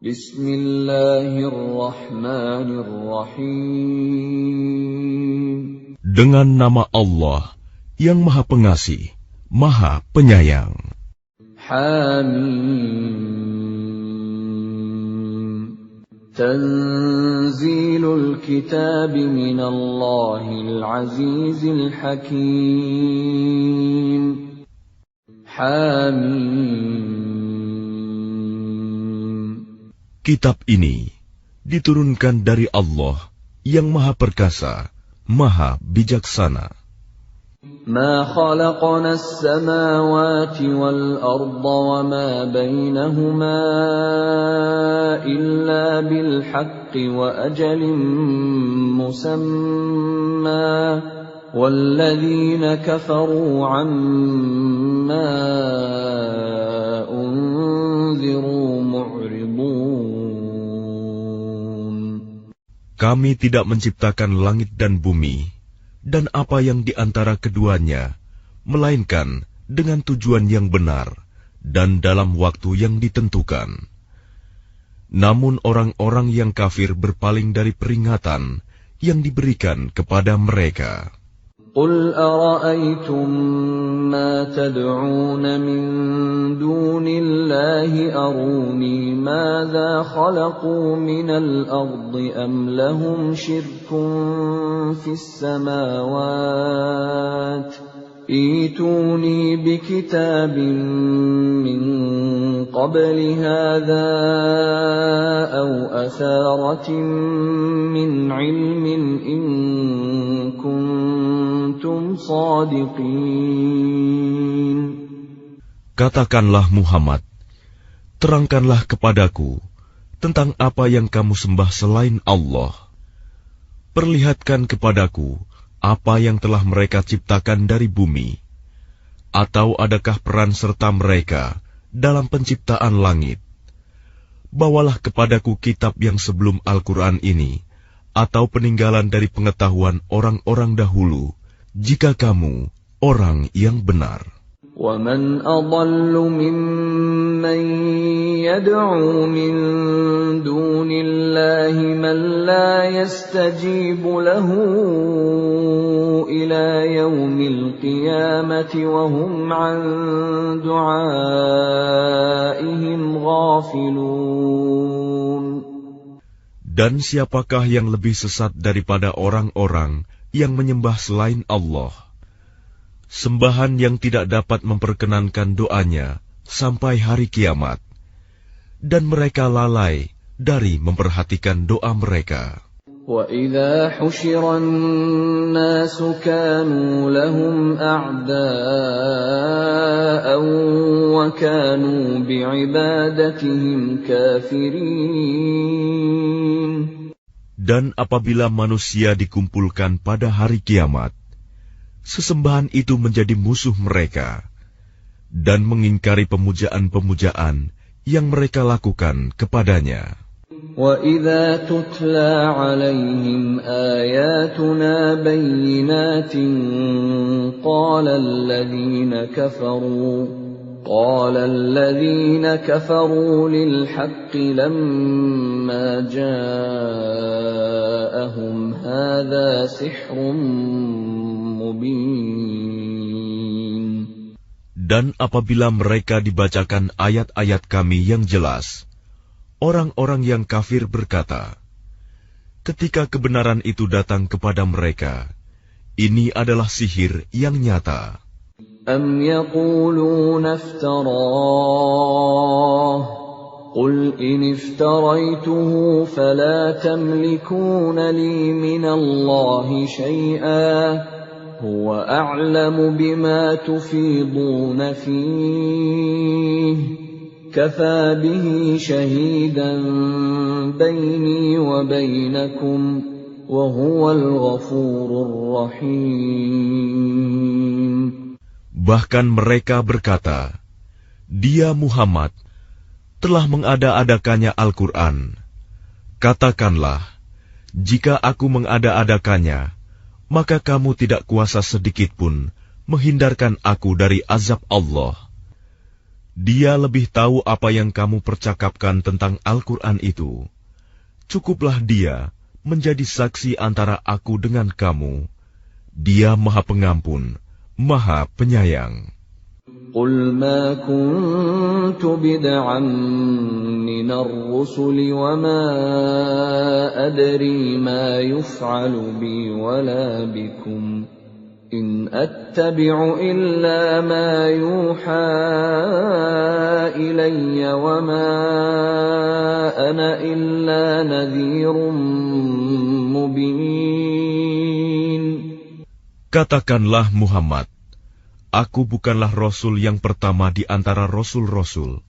Bismillahirrahmanirrahim. Dengan nama Allah yang Maha Pengasih, Maha Penyayang. Hamim. Tanzilul kitab minallahil azizil hakim. Hamim. Kitab ini diturunkan dari Allah yang Maha Perkasa, Maha Bijaksana. Ma khalaqna as-samawati wal-arda wa ma bainahuma illa bil haqqi wa ajalin musamma walladzina kafaru amma unziru mu'ridun. Kami tidak menciptakan langit dan bumi dan apa yang di antara keduanya, melainkan dengan tujuan yang benar dan dalam waktu yang ditentukan. Namun orang-orang yang kafir berpaling dari peringatan yang diberikan kepada mereka. Qul ara'aytum ma tad'un min dunillahi aruni madza khalaqu minal ardi am lahum syirkun fis samawati ituni bikitabin min qabli hadza aw atharatin min ilmin in kuntum shadiqin. Katakanlah Muhammad, terangkanlah kepadaku tentang apa yang kamu sembah selain Allah. Perlihatkan kepadaku apa yang telah mereka ciptakan dari bumi, atau adakah peran serta mereka dalam penciptaan langit. Bawalah kepadaku kitab yang sebelum Al-Quran ini, atau peninggalan dari pengetahuan orang-orang dahulu, jika kamu orang yang benar. وَمَنْ أَضَلُّ مِمَّنْ يَدْعُو مِنْ دُونِ اللَّهِ مَنْ لَا يَسْتَجِيبُ لَهُ إِلَى يَوْمِ الْقِيَامَةِ وَهُمْ عَنْ دُعَائِهِمْ غَافِلُونَ. Dan siapakah yang lebih sesat daripada orang-orang yang menyembah selain Allah? Sembahan yang tidak dapat memperkenankan doanya sampai hari kiamat, dan mereka lalai dari memperhatikan doa mereka. وَإِذَا حُشِرَ النَّاسُ كَانُوا لَهُمْ أَعْدَاءً وَكَانُوا بِعِبَادَتِهِمْ كَافِرِينَ. Dan apabila manusia dikumpulkan pada hari kiamat, sesembahan itu menjadi musuh mereka, dan mengingkari pemujaan-pemujaan yang mereka lakukan kepadanya. وَإِذَا تُتْلَى عَلَيْهِمْ آيَاتُنَا بَيِّنَاتٍ قَالَ الَّذِينَ كَفَرُوا لِلْحَقِّ لَمَّا جَاءَهُمْ هَذَا سِحْرٌ مُبِينٌ. Dan apabila mereka dibacakan ayat-ayat kami yang jelas, orang-orang yang kafir berkata, ketika kebenaran itu datang kepada mereka, ini adalah sihir yang nyata. أَمْ يَقُولُونَ افْتَرَاهُ قُلْ إِنِ افْتَرَيْتُهُ فَلَا تَمْلِكُونَ لِي مِنَ اللَّهِ شَيْئًا هُوَ أَعْلَمُ بِمَا تُفِيضُونَ فِيهِ كَفَى بِهِ شَهِيدًا بَيْنِي وَبَيْنَكُمْ وَهُوَ الْغَفُورُ الرَّحِيمُ. Bahkan mereka berkata, dia Muhammad telah mengada-adakannya Al-Quran. Katakanlah, jika aku mengada-adakannya, maka kamu tidak kuasa sedikitpun menghindarkan aku dari azab Allah. Dia lebih tahu apa yang kamu percakapkan tentang Al-Quran itu. Cukuplah dia menjadi saksi antara aku dengan kamu. Dia Maha Pengampun, Maha Penyayang. قل ما كنت بدعا من الرسل وما أدري ما يفعل بي ولا بكم إن أتبع إلا ما يوحى إلي وما أنا إلا نذير مبين. Katakanlah Muhammad, aku bukanlah Rasul yang pertama di antara Rasul-Rasul,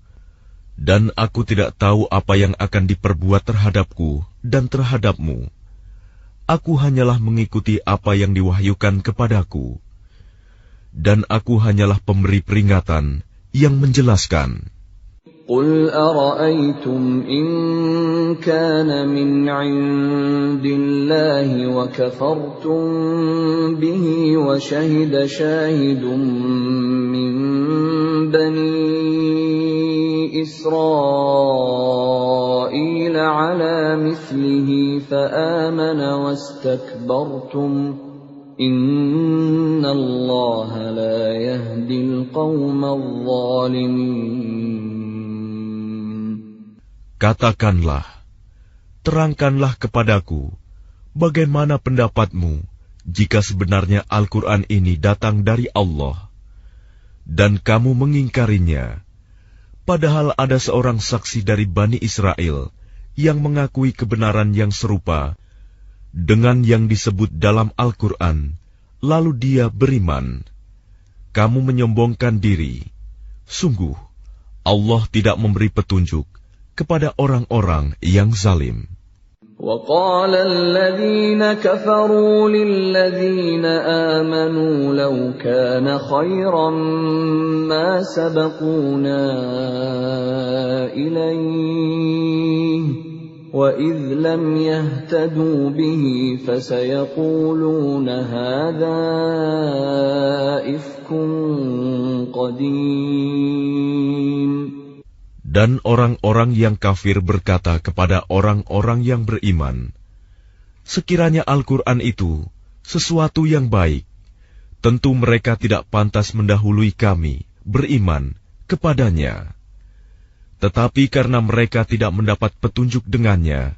dan aku tidak tahu apa yang akan diperbuat terhadapku dan terhadapmu. Aku hanyalah mengikuti apa yang diwahyukan kepadaku, dan aku hanyalah pemberi peringatan yang menjelaskan. قل أرأيتم إن كان من عند الله وكفرتم به وشهد شاهد من بني إسرائيل على مثله فآمن واستكبرتم إن الله لا يهدي القوم الظالمين. Katakanlah, terangkanlah kepadaku, bagaimana pendapatmu jika sebenarnya Al-Quran ini datang dari Allah, dan kamu mengingkarinya, padahal ada seorang saksi dari Bani Israel yang mengakui kebenaran yang serupa dengan yang disebut dalam Al-Quran, lalu dia beriman. Kamu menyombongkan diri. Sungguh, Allah tidak memberi petunjuk kepada orang-orang yang zalim. وقال الذين كفروا للذين آمنوا لو كان خيرا ما سبقونا إليه وإذ لم يهتدوا به فسيقولون هذا إفك قديم. Dan orang-orang yang kafir berkata kepada orang-orang yang beriman, sekiranya Al-Quran itu sesuatu yang baik, tentu mereka tidak pantas mendahului kami beriman kepadanya. Tetapi karena mereka tidak mendapat petunjuk dengannya,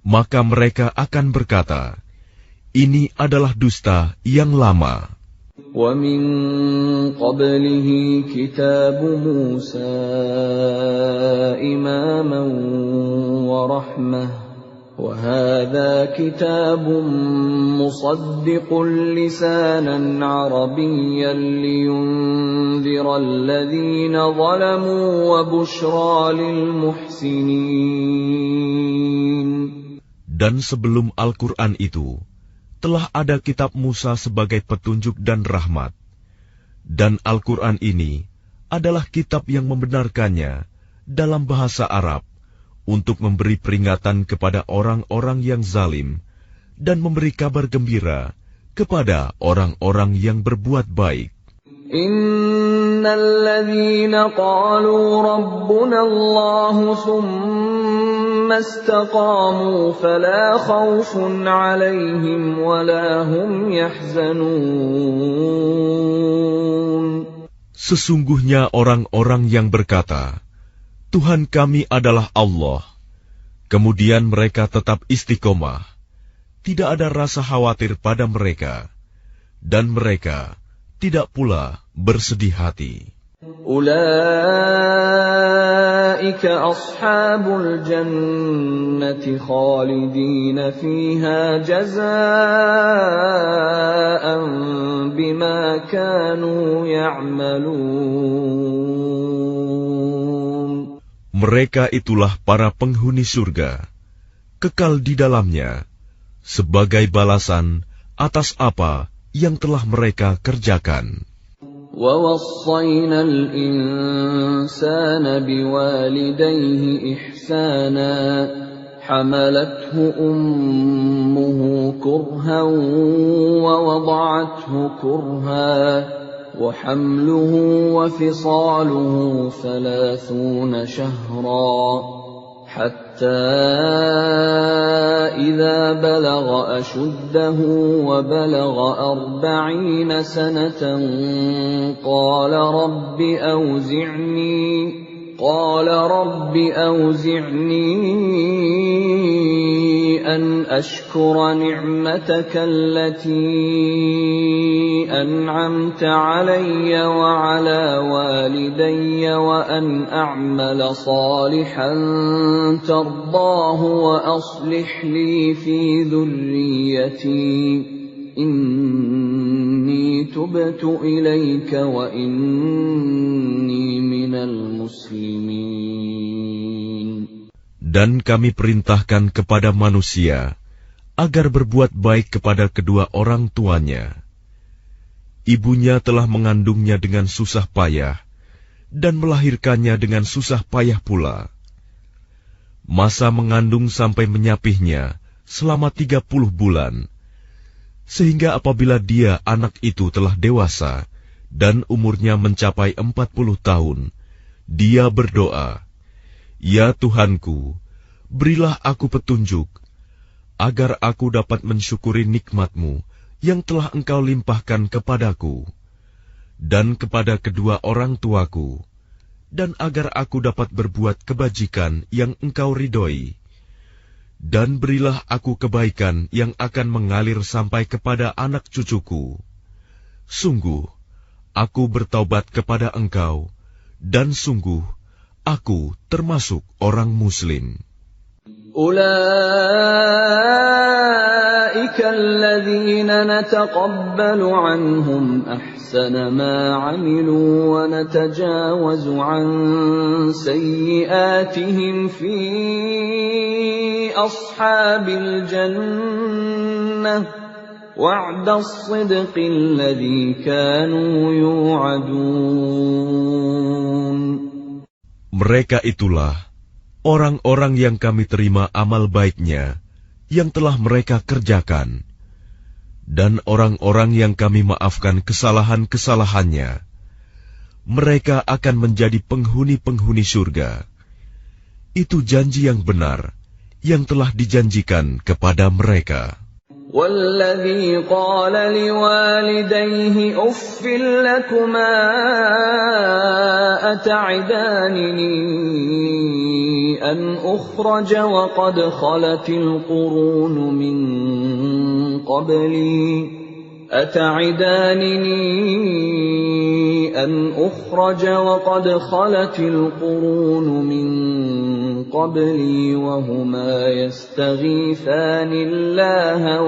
maka mereka akan berkata, ini adalah dusta yang lama. وَمِن قَبْلِهِ كِتَابُ مُوسَى إِمَامًا وَرَحْمَةً وَهَذَا كِتَابٌ مُصَدِّقٌ لِسَانًا عَرَبِيًّا لِيُنذِرَ الَّذِينَ ظَلَمُوا وَبُشْرَى لِلْمُحْسِنِينَ. Dan sebelum Al-Quran itu, telah ada kitab Musa sebagai petunjuk dan rahmat. Dan Al-Quran ini adalah kitab yang membenarkannya dalam bahasa Arab untuk memberi peringatan kepada orang-orang yang zalim dan memberi kabar gembira kepada orang-orang yang berbuat baik. Innalladzina qalu rabbuna Allahu thumma istaqamu fala khawfun 'alaihim wala hum yahzanun. Sesungguhnya orang-orang yang berkata, Tuhan kami adalah Allah, kemudian mereka tetap istiqomah, tidak ada rasa khawatir pada mereka, dan mereka tidak pula bersedih hati. Ulaika ashabul jannati khalidina fiha jazaa'an bima kanu ya'malun. Mereka itulah para penghuni surga, kekal di dalamnya, sebagai balasan atas apa yang telah mereka kerjakan. وَوَصَّيْنَا الْإِنسَانَ بِوَالِدَيْهِ إِحْسَانًا حَمَلَتْهُ أُمُّهُ كُرْهًا وَوَضَعَتْهُ كُرْهًا وحمله وفصاله 30 شهرا حتى إذا بلغ أشده وبلغ 40 سنة قال رب أوزعني أن أشكر نعمتك التي أنعمت علي وعلى والدي وأن أعمل صالحا ترضاه وأصلح لي في ذريتي إني تبت إليك وإني من المسلمين. Dan kami perintahkan kepada manusia agar berbuat baik kepada kedua orang tuanya. Ibunya telah mengandungnya dengan susah payah dan melahirkannya dengan susah payah pula. Masa mengandung sampai menyapihnya selama 30 bulan, sehingga apabila dia anak itu telah dewasa dan umurnya mencapai 40 tahun, dia berdoa, "Ya Tuhanku, berilah aku petunjuk, agar aku dapat mensyukuri nikmat-Mu yang telah Engkau limpahkan kepadaku, dan kepada kedua orang tuaku, dan agar aku dapat berbuat kebajikan yang Engkau ridhoi. Dan berilah aku kebaikan yang akan mengalir sampai kepada anak cucuku. Sungguh, aku bertaubat kepada Engkau, dan sungguh, aku termasuk orang Muslim." أولئك الذين نتقبل عنهم أحسن ما عملوا ونتجاوز عن سيئاتهم في أصحاب الجنة وعد الصدق الذي كانوا يوعدون. Mereka itulah orang-orang yang kami terima amal baiknya yang telah mereka kerjakan, dan orang-orang yang kami maafkan kesalahan-kesalahannya. Mereka akan menjadi penghuni-penghuni surga. Itu janji yang benar yang telah dijanjikan kepada mereka. وَالَّذِي قَالَ لِوَالِدَيْهِ أُفٍّ لَكُمَا أَتَعِدَانِنِي أَنْ أُخْرَجَ وَقَدْ خَلَتِ الْقُرُونُ مِنْ قبلي وهما يستغيثان الله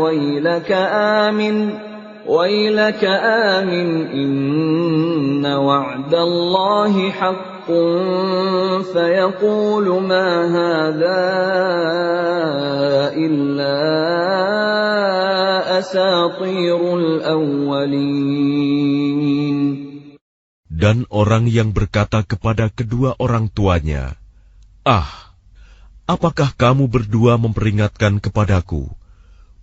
ويلك آمن إن وعد الله حق فيقول ما هذا إلا أساطير الأولين. Dan orang yang berkata kepada kedua orang tuanya, "Ah, apakah kamu berdua memperingatkan kepadaku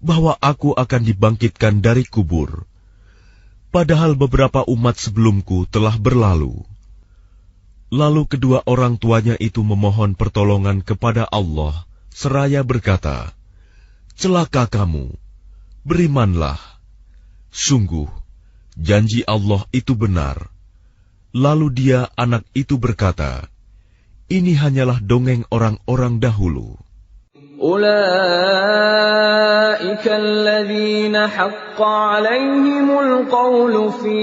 bahwa aku akan dibangkitkan dari kubur, padahal beberapa umat sebelumku telah berlalu?" Lalu kedua orang tuanya itu memohon pertolongan kepada Allah, seraya berkata, "Celaka kamu, berimanlah. Sungguh, janji Allah itu benar." Lalu dia, anak itu berkata, "Ini hanyalah dongeng orang-orang dahulu." أولئك الذين حق عليهم القول في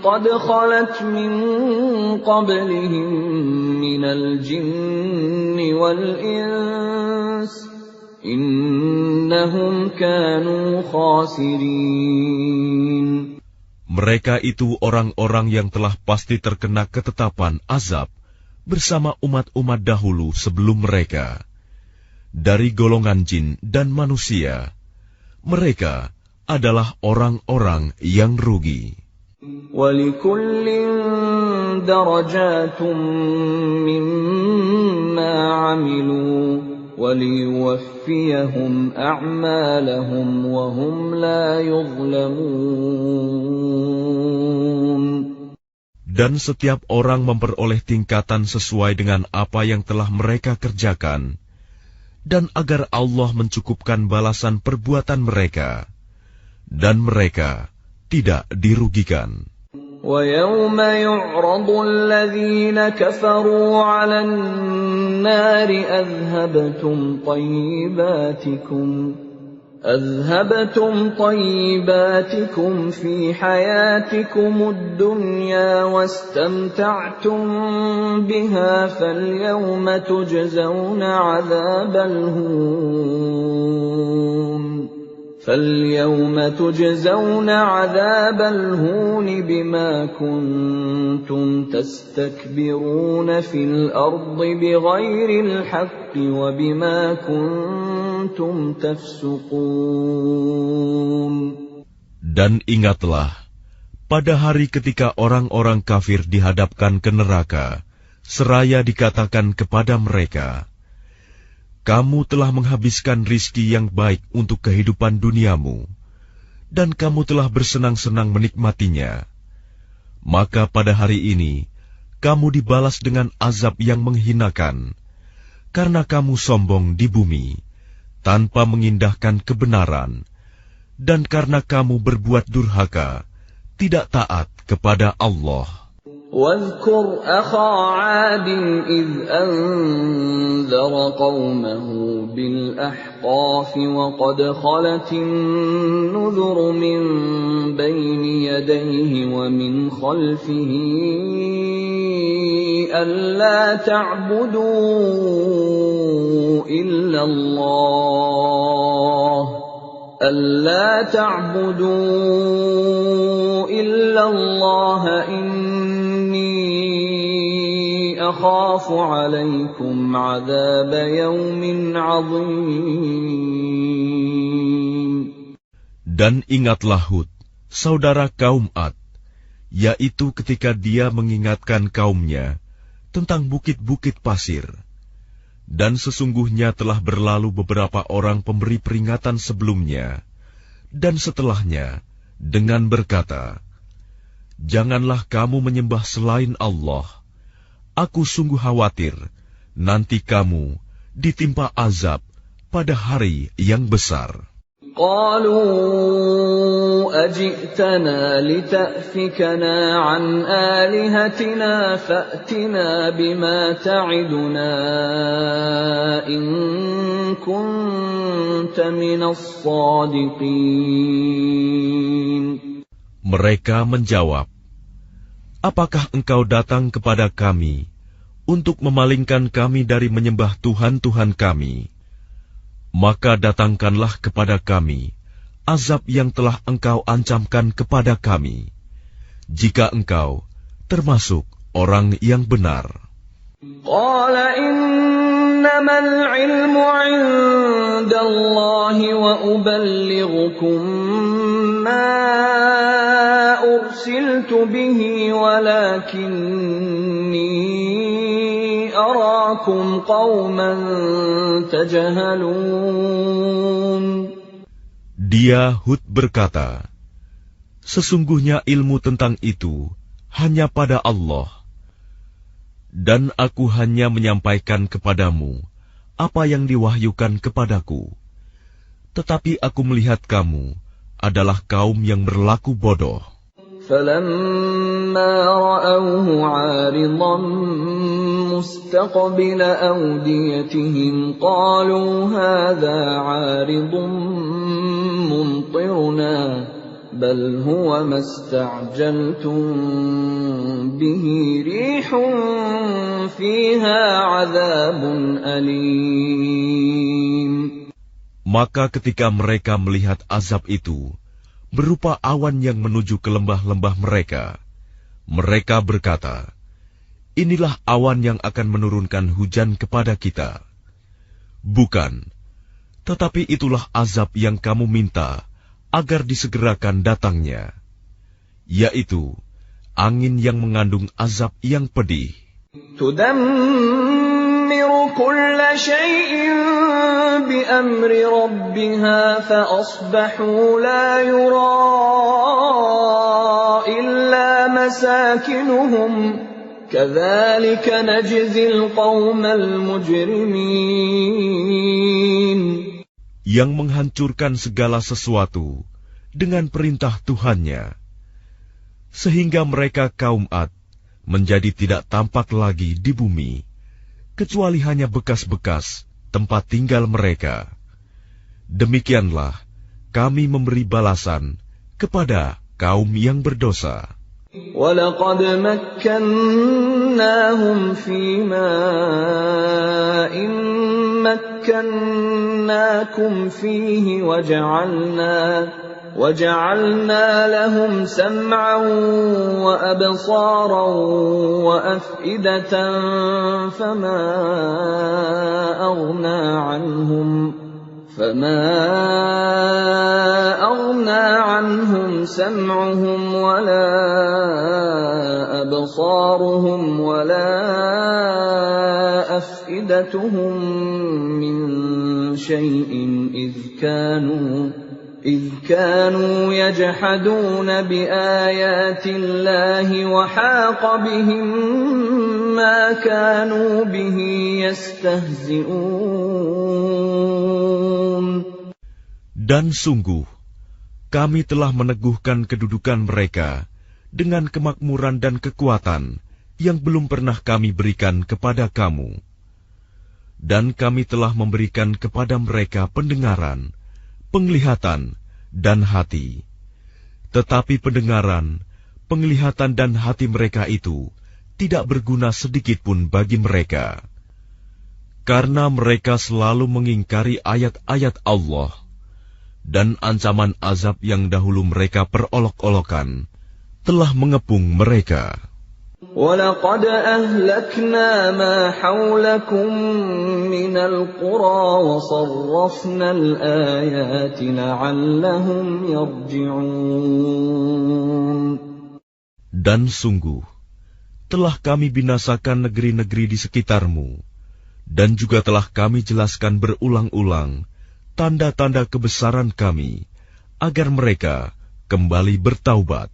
قد خلت من قبلهم من الجن والإنس إنهم كانوا خاسرين. Mereka itu orang-orang yang telah pasti terkena ketetapan azab bersama umat-umat dahulu sebelum mereka, dari golongan jin dan manusia. Mereka adalah orang-orang yang rugi. وَلِكُلٍّ دَرَجَاتٌ مِّمَّا عَمِلُوا وَلِيُوَفِّيَهُمْ لِيُوَفِّيَهُمْ أَعْمَالَهُمْ وَهُمْ لَا يُظْلَمُونَ. Dan setiap orang memperoleh tingkatan sesuai dengan apa yang telah mereka kerjakan, dan agar Allah mencukupkan balasan perbuatan mereka, dan mereka tidak dirugikan. وَيَوْمَ يُعْرَضُ الَّذِينَ كَفَرُوا عَلَى النَّارِ أَذْهَبْتُمْ طَيِّبَاتِكُمْ فِي حَيَاتِكُمُ الدُّنْيَا وَاسْتَمْتَعْتُمْ بِهَا فَالْيَوْمَ تُجْزَوْنَ عَذَابَ الْهُونِ بِمَا كُنتُمْ تَسْتَكْبِرُونَ فِي الْأَرْضِ بِغَيْرِ الْحَقِّ وَبِمَا كُنتُمْ تَفْسُقُونَ. Dan ingatlah, pada hari ketika orang-orang kafir dihadapkan ke neraka, seraya dikatakan kepada mereka, kamu telah menghabiskan rizki yang baik untuk kehidupan duniamu, dan kamu telah bersenang-senang menikmatinya. Maka pada hari ini, kamu dibalas dengan azab yang menghinakan, karena kamu sombong di bumi, tanpa mengindahkan kebenaran, dan karena kamu berbuat durhaka, tidak taat kepada Allah. واذكر أخا عاد إذ أنذر قومه بالأحقاف وقد خلت النذر من بين يديه ومن خلفه ألا تعبدوا إلا الله أخاف عليكم عذاب يوم عظيم. Dan ingatlah Hud, saudara kaum Ad, yaitu ketika dia mengingatkan kaumnya tentang bukit-bukit pasir. Dan sesungguhnya telah berlalu beberapa orang pemberi peringatan sebelumnya dan setelahnya dengan berkata, janganlah kamu menyembah selain Allah. Aku sungguh khawatir nanti kamu ditimpa azab pada hari yang besar. Qalu aj'tana lita'fikana an alihatina fa'tina bima ta'iduna in kunta minas sadiqin. Mereka menjawab, apakah engkau datang kepada kami untuk memalingkan kami dari menyembah Tuhan-Tuhan kami? Maka datangkanlah kepada kami azab yang telah engkau ancamkan kepada kami, jika engkau termasuk orang yang benar. Qala innamal ilmu 'indallahi wa uballighukum ma ursiltu bihi walakinni arakum qauman tajhalun. Dia Hud berkata, sesungguhnya ilmu tentang itu hanya pada Allah, dan aku hanya menyampaikan kepadamu apa yang diwahyukan kepadaku. Tetapi aku melihat kamu adalah kaum yang berlaku bodoh. فَلَمَّا رَأَوْهُ عَارِضًا مُسْتَقْبِلَ أَوْدِيَتِهِمْ قَالُوا هَذَا عَارِضٌ مُمْطِرُنَا بَلْ هُوَ مَا اسْتَعْجَلْتُمْ بِهِ رِيحٌ فِيهَا عَذَابٌ أَلِيمٌ. Maka ketika mereka melihat azab itu berupa awan yang menuju ke lembah-lembah mereka, mereka berkata, inilah awan yang akan menurunkan hujan kepada kita. Bukan, tetapi itulah azab yang kamu minta agar disegerakan datangnya, yaitu angin yang mengandung azab yang pedih. تُدَمِّرُ كل شيء بأمر ربها فأصبحوا لا يرى إلا مساكنهم كذلك نجزي القوم المجرمين. Yang menghancurkan segala sesuatu dengan perintah Tuhannya, sehingga mereka kaum Ad menjadi tidak tampak lagi di bumi, kecuali hanya bekas-bekas tempat tinggal mereka. Demikianlah kami memberi balasan kepada kaum yang berdosa. وَلَقَدْ مَكَّنَّاهُمْ فِي مَاءٍ مَكَّنَّاكُمْ فِيهِ وَجَعَلْنَا لَهُمْ سَمْعًا وَأَبْصَارًا وَأَفْئِدَةً فَمَا أَغْنَى عَنْهُمْ سَمْعُهُمْ وَلَا أَبْصَارُهُمْ وَلَا أَفْئِدَتُهُمْ مِنْ شَيْءٍ إِذْ كَانُوا يَجْحَدُونَ بِآيَاتِ اللَّهِ وَحَاقَ بِهِمْ مَا كَانُوا بِهِ يَسْتَهْزِئُونَ. Dan sungguh, kami telah meneguhkan kedudukan mereka dengan kemakmuran dan kekuatan yang belum pernah kami berikan kepada kamu. Dan kami telah memberikan kepada mereka pendengaran, penglihatan, dan hati. Tetapi pendengaran, penglihatan, dan hati mereka itu tidak berguna sedikit pun bagi mereka. Karena mereka selalu mengingkari ayat-ayat Allah, dan ancaman azab yang dahulu mereka perolok-olokan telah mengepung mereka. وَلَقَدْ أَهْلَكْنَا مَا حَوْلَكُمْ مِنَ الْقُرَى وَصَرَّفْنَا الْآيَاتِ لَعَلَّهُمْ يَرْجِعُونَ. Dan sungguh, telah kami binasakan negeri-negeri di sekitarmu, dan juga telah kami jelaskan berulang-ulang tanda-tanda kebesaran kami, agar mereka kembali bertaubat.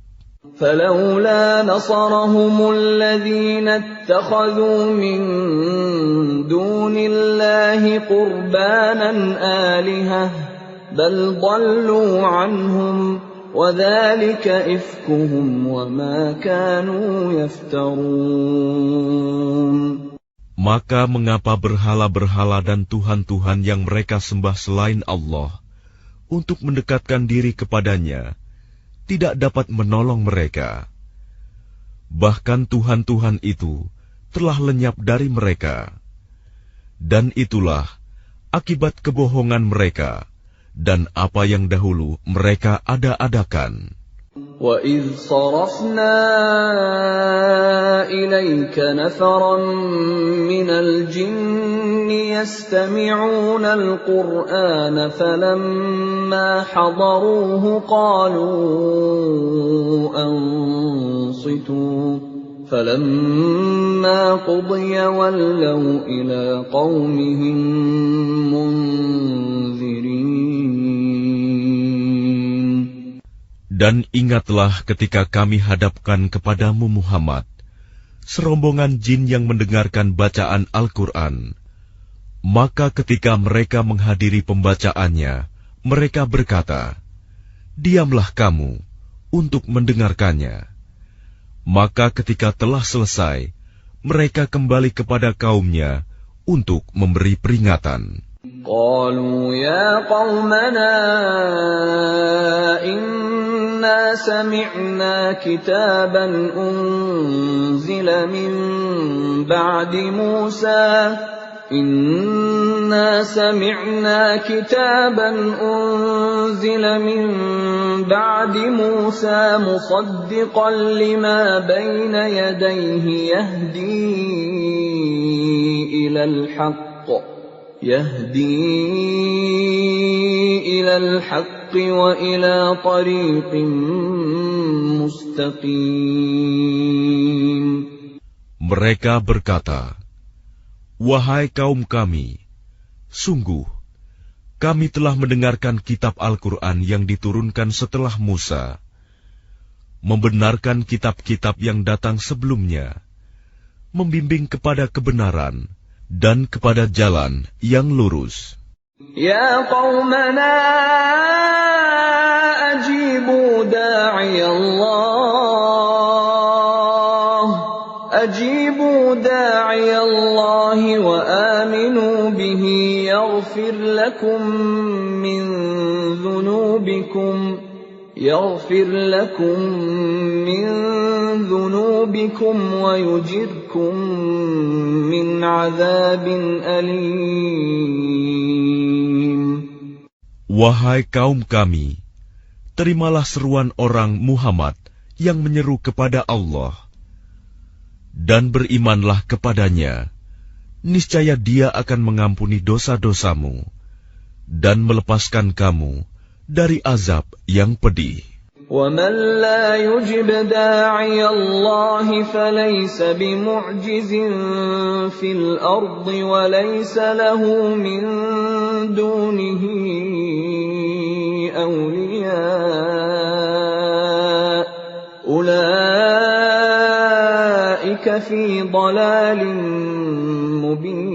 فَلَوْلَا نَصَرَهُمُ الَّذِينَ اتَّخَذُوا مِن دُونِ اللَّهِ قُرْبَانًا آلِهَةً بَلْ ضَلُّوا عَنْهُمْ وَذَلِكَ إِفْكُهُمْ وَمَا كَانُوا يَفْتَرُونَ. Maka mengapa berhala-berhala dan tuhan-tuhan yang mereka sembah selain Allah untuk mendekatkan diri kepadanya tidak dapat menolong mereka? Bahkan tuhan-tuhan itu telah lenyap dari mereka. Dan itulah akibat kebohongan mereka dan apa yang dahulu mereka ada-adakan. وَإِذْ صَرَفْنَا إِلَيْكَ نَفَرًا مِنَ الْجِنِّ يَسْتَمِعُونَ الْقُرْآنَ فَلَمَّا حَضَرُوهُ قَالُوا أَنصِتُوا فَلَمَّا قُضِيَ وَلَّوْا إِلَى قَوْمِهِمْ مُنذِرِينَ. Dan ingatlah ketika kami hadapkan kepadamu Muhammad serombongan jin yang mendengarkan bacaan Al-Quran. Maka ketika mereka menghadiri pembacaannya, mereka berkata, "Diamlah kamu untuk mendengarkannya." Maka ketika telah selesai, mereka kembali kepada kaumnya untuk memberi peringatan. قالوا يا قومنا إنا سمعنا كتابا أنزل من بعد موسى مصدقا لما بين يديه يهدي إلى الحق وإلى طريق مستقيم. Mereka berkata, Wahai kaum kami, sungguh, kami telah mendengarkan kitab Al-Quran yang diturunkan setelah Musa, membenarkan kitab-kitab yang datang sebelumnya, membimbing kepada kebenaran dan kepada jalan yang lurus. Ya qaumana ajibu da'iyallahi wa aminu bihi yaghfir lakum min dhunubikum wa yujirkum min azabin alim. Wahai kaum kami, terimalah seruan orang Muhammad yang menyeru kepada Allah, dan berimanlah kepadanya. Niscaya Dia akan mengampuni dosa-dosamu dan melepaskan kamu dari azab yang pedih. وَمَنْ لَا يُجِبْ دَاعِيَ اللَّهِ فَلَيْسَ بِمُعْجِزٍ فِي الْأَرْضِ وَلَيْسَ لَهُ مِنْ دُونِهِ أَوْلِيَاءُ أُولَئِكَ فِي ضَلَالٍ مُبِينٍ.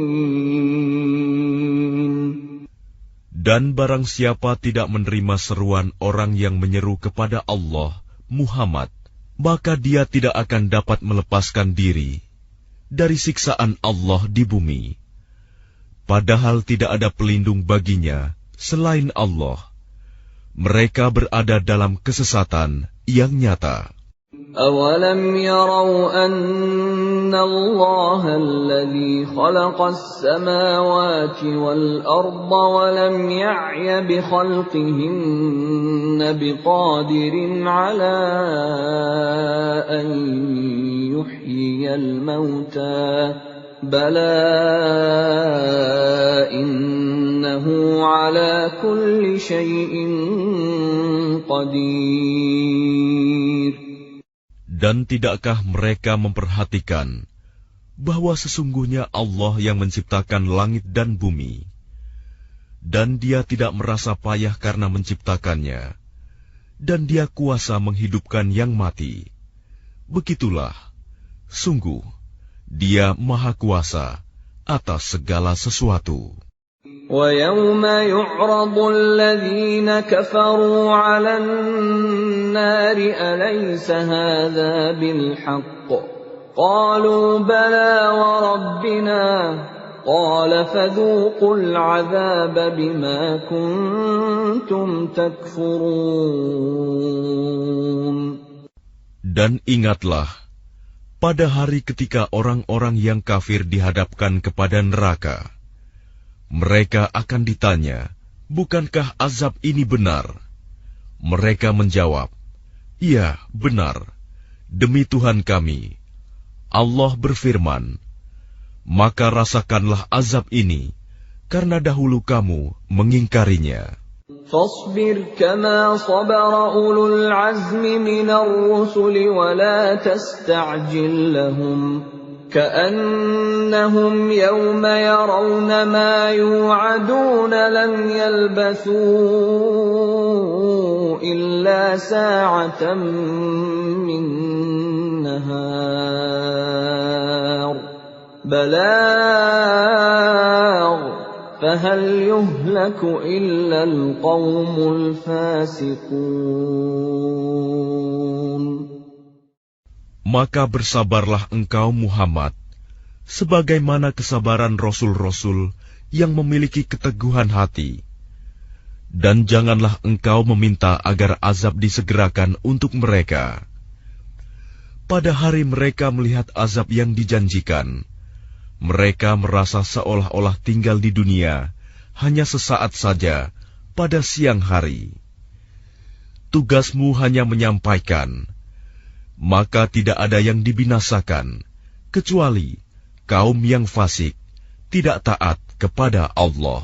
Dan barang siapa tidak menerima seruan orang yang menyeru kepada Allah, Muhammad, maka dia tidak akan dapat melepaskan diri dari siksaan Allah di bumi. Padahal tidak ada pelindung baginya selain Allah. Mereka berada dalam kesesatan yang nyata. أَوَلَمْ يَرَوْا أَنَّ اللَّهَ الَّذِي خَلَقَ السَّمَاوَاتِ وَالْأَرْضَ وَلَمْ يَعْيَ بِخَلْقِهِنَّ بِقَادِرٍ عَلَىٰ أَن يُحْيِيَ الْمَوْتَىٰ بَلَىٰ إِنَّهُ عَلَىٰ كُلِّ شَيْءٍ قَدِيرٌ. Dan tidakkah mereka memperhatikan bahwa sesungguhnya Allah yang menciptakan langit dan bumi, dan Dia tidak merasa payah karena menciptakannya, dan Dia kuasa menghidupkan yang mati. Begitulah, sungguh, Dia Maha Kuasa atas segala sesuatu. وَيَوْمَ يُعْرَضُ الَّذِينَ كَفَرُوا عَلَى النَّارِ أَلَيْسَ هَذَا بِالْحَقِّ قَالُوا بَلَىٰ وَرَبِّنَا قَالَ فَذُوقُوا الْعَذَابَ بِمَا كُنتُمْ تَكْفُرُونَ. Dan ingatlah, pada hari ketika orang-orang yang kafir dihadapkan kepada neraka, mereka akan ditanya, bukankah azab ini benar? Mereka menjawab, iya, benar. Demi Tuhan kami. Allah berfirman, maka rasakanlah azab ini, karena dahulu kamu mengingkarinya. فاصبر كما صبر أولو العزم من الرسل ولا تستعجل لهم كأنهم يوم يرون ما يوعدون لم يلبثوا إلا ساعة من نهار بلاغ فهل يهلك إلا القوم الفاسقون. Maka bersabarlah engkau Muhammad, sebagaimana kesabaran Rasul-Rasul yang memiliki keteguhan hati. Dan janganlah engkau meminta agar azab disegerakan untuk mereka. Pada hari mereka melihat azab yang dijanjikan, mereka merasa seolah-olah tinggal di dunia hanya sesaat saja pada siang hari. Tugasmu hanya menyampaikan, maka tidak ada yang dibinasakan, kecuali kaum yang fasik, tidak taat kepada Allah.